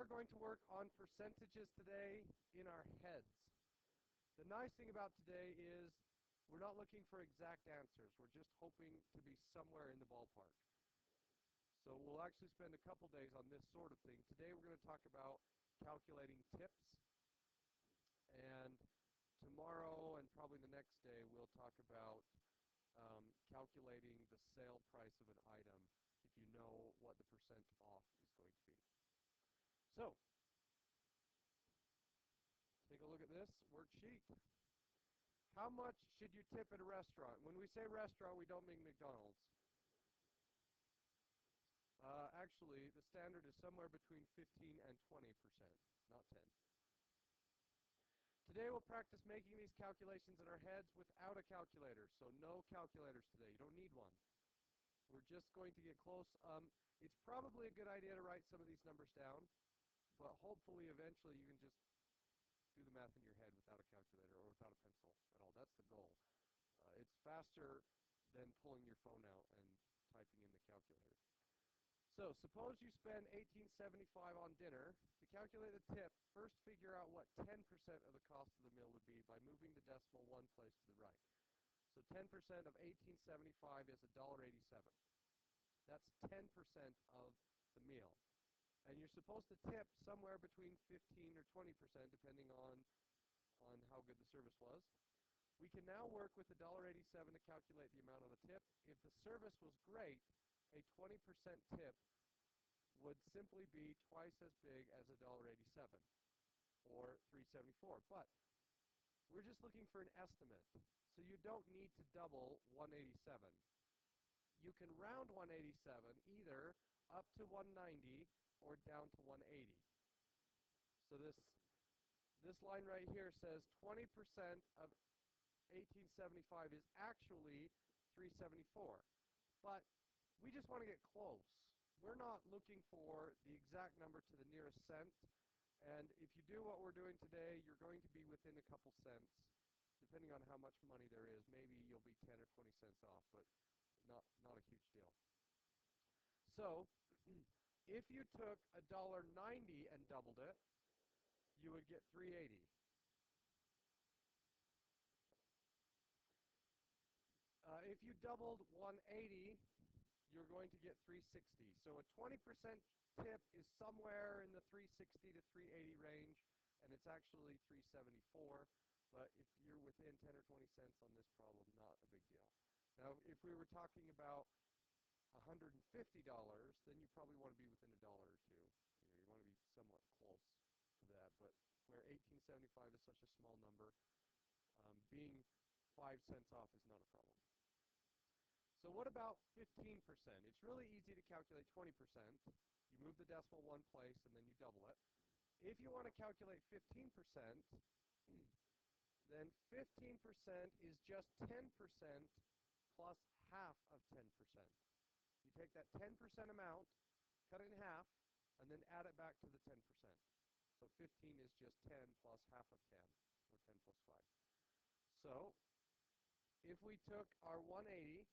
are going to work on percentages today in our heads. The nice thing about today is we're not looking for exact answers. We're just hoping to be somewhere in the ballpark. So we'll actually spend a couple days on this sort of thing. Today we're going to talk about calculating tips. And tomorrow and probably the next day we'll talk about calculating the sale price of an item if you know what the percent off is going to be. So, take a look at this worksheet. How much should you tip at a restaurant? When we say restaurant, we don't mean McDonald's. Actually, the standard is somewhere between 15 and 20%, not 10. Today we'll practice making these calculations in our heads without a calculator, so no calculators today. You don't need one. We're just going to get close. It's probably a good idea to write some of these numbers down, but hopefully eventually you can just do the math in your head without a calculator or without a pencil at all. That's the goal. It's faster than pulling your phone out and typing in the calculator. So suppose you spend $18.75 on dinner. To calculate the tip, first figure out what 10% of the cost of the meal would be by moving the decimal one place to the right. So 10% of $18.75 is $1.87. That's 10% of the meal. And you're supposed to tip somewhere between 15 or 20%, depending on how good the service was. We can now work with $1.87 to calculate the amount of the tip. If the service was great, a 20% tip would simply be twice as big as $1.87, or $3.74. But we're just looking for an estimate, so you don't need to double 187. You can round 187 either up to 190 or down to 180. So this line right here says 20% of 1875 is actually 374. But we just want to get close. We're not looking for the exact number to the nearest cent. And if you do what we're doing today, you're going to be within a couple cents, depending on how much money there is. Maybe you'll be 10 or 20 cents off, but not a huge deal. So if you took $1.90 and doubled it, you would get $3.80. If you doubled 180, you're going to get $3.60. So a 20% tip is somewhere in the $3.60 to $3.80 range, and it's actually $3.74. But if you're within 10 or 20 cents on this problem, not a big deal. Now, if we were talking about $150, then you probably want to be within $1 or two. You want to be somewhat close to that. But where 1875 is such a small number, being 5 cents off is not a problem. So what about 15%? It's really easy to calculate 20%. You move the decimal one place and then you double it. If you want to calculate 15%, then 15% is just 10% plus half of 10%. You take that 10% amount, cut it in half, and then add it back to the 10%. So 15 is just 10 plus half of 10, or 10 plus 5. So if we took our 180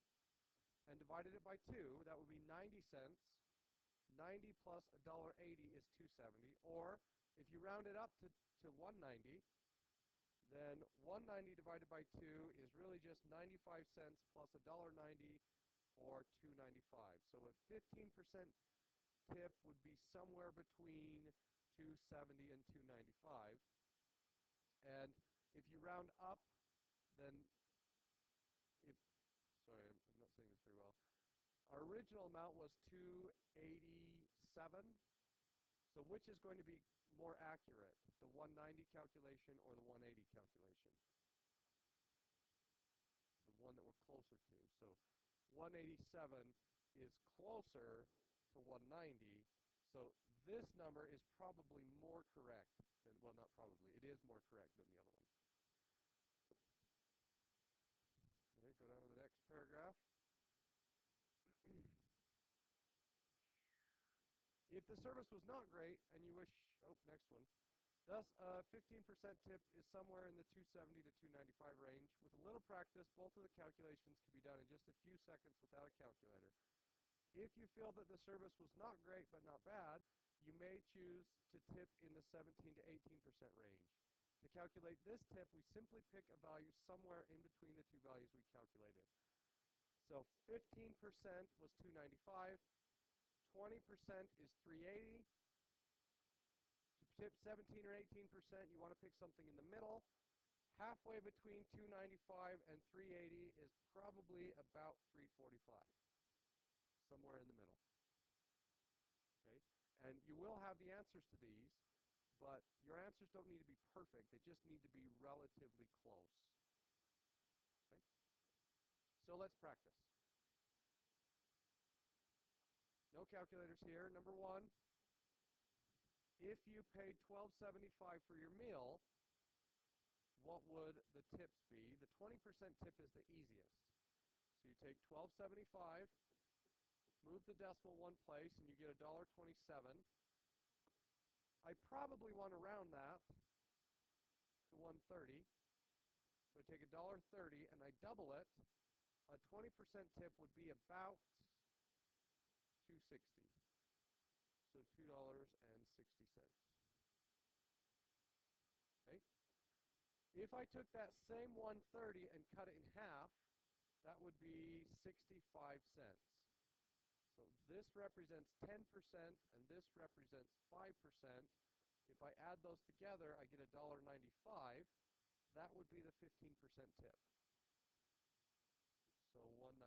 and divided it by 2, that would be 90 cents. 90 plus $1.80 is $2.70. Or if you round it up to 190, then 190 divided by 2 is really just 95 cents plus $1.90, or $2.95. So a 15% tip would be somewhere between $2.70 and $2.95. And if you round up, then sorry, I'm not saying this very well. Our original amount was $2.87. So which is going to be more accurate, the 190 calculation or the 180 calculation? The one that we're closer to. So 187 is closer to 190. So this number is probably more correct than, well, not probably, it is more correct than the other one. Okay, go down to the next paragraph. If the service was not great and you wish, next one. Thus, a 15% tip is somewhere in the $2.70 to $2.95 range. With a little practice, both of the calculations can be done in just a few seconds without a calculator. If you feel that the service was not great but not bad, you may choose to tip in the 17 to 18% range. To calculate this tip, we simply pick a value somewhere in between the two values we calculated. So 15% was 295, 20% is 380. To tip 17 or 18%, you want to pick something in the middle. Halfway between 295 and 380 is probably about 345, somewhere in the middle. Okay? And you will have the answers to these, but your answers don't need to be perfect. They just need to be relatively close. Okay? So let's practice. No calculators here. Number one, if you paid $12.75 for your meal, what would the tips be? The 20% tip is the easiest. So you take $12.75, move the decimal one place, and you get $1.27. I probably want to round that to 130. So I take $1.30 and I double it. A 20% tip would be about $2.60. So $2.60. Okay? If I took that same 130 and cut it in half, that would be 65 cents. So this represents 10% and this represents 5%. If I add those together, I get $1.95. That would be the 15% tip. So $1.95.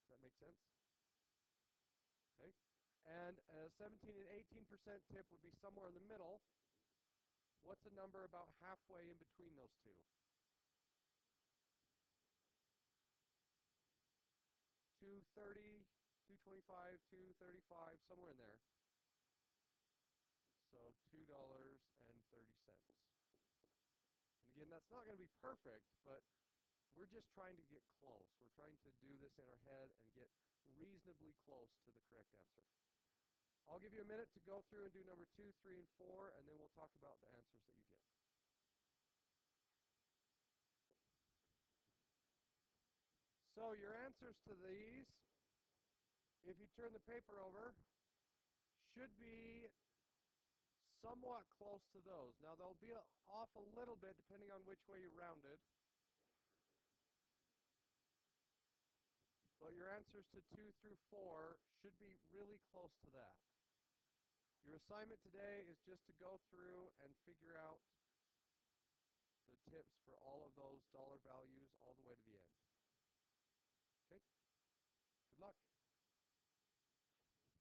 Does that make sense? Okay. And a 17 and 18% tip would be somewhere in the middle. What's a number about halfway in between those two? 230, 225, 235, somewhere in there. So $2.30. And again, that's not going to be perfect, but we're just trying to get close. We're trying to do this in our head and get reasonably close to the correct answer. I'll give you a minute to go through and do number 2, 3, and 4, and then we'll talk about the answers that you get. So your answers to these, if you turn the paper over, should be somewhat close to those. Now, they'll be off a little bit depending on which way you rounded. But your answers to 2 through 4 should be really close to that. Your assignment today is just to go through and figure out the tips for all of those dollar values all the way to the end. Okay? Good luck.